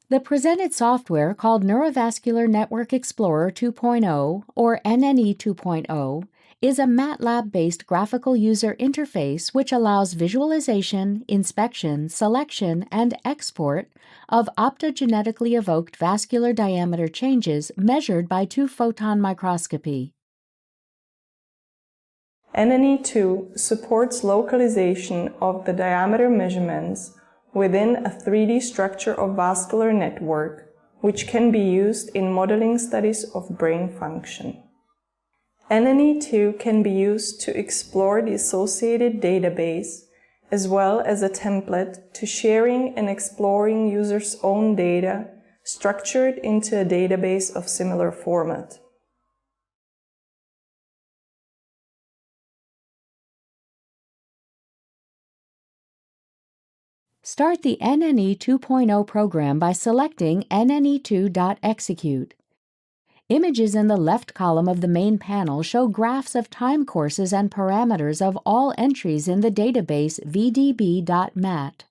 The presented software, called Neurovascular Network Explorer 2.0, or NNE 2.0, is a MATLAB-based graphical user interface which allows visualization, inspection, selection, and export of optogenetically-evoked vascular diameter changes measured by two-photon microscopy. NNE2 supports localization of the diameter measurements within a 3D structure of vascular network, which can be used in modeling studies of brain function. NNE2 can be used to explore the associated database, as well as a template to sharing and exploring users' own data structured into a database of similar format. Start the NNE 2.0 program by selecting NNE2.execute. Images in the left column of the main panel show graphs of time courses and parameters of all entries in the database vdb.mat.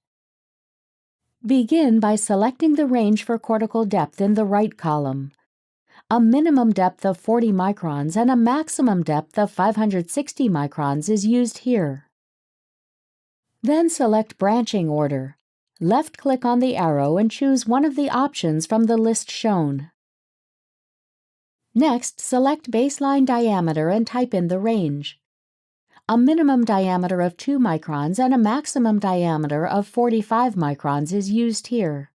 Begin by selecting the range for cortical depth in the right column. A minimum depth of 40 microns and a maximum depth of 560 microns is used here. Then select branching order. Left-click on the arrow and choose one of the options from the list shown. Next, select baseline diameter and type in the range. A minimum diameter of 2 microns and a maximum diameter of 45 microns is used here.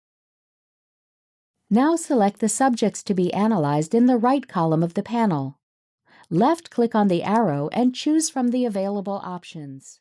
Now select the subjects to be analyzed in the right column of the panel. Left-click on the arrow and choose from the available options.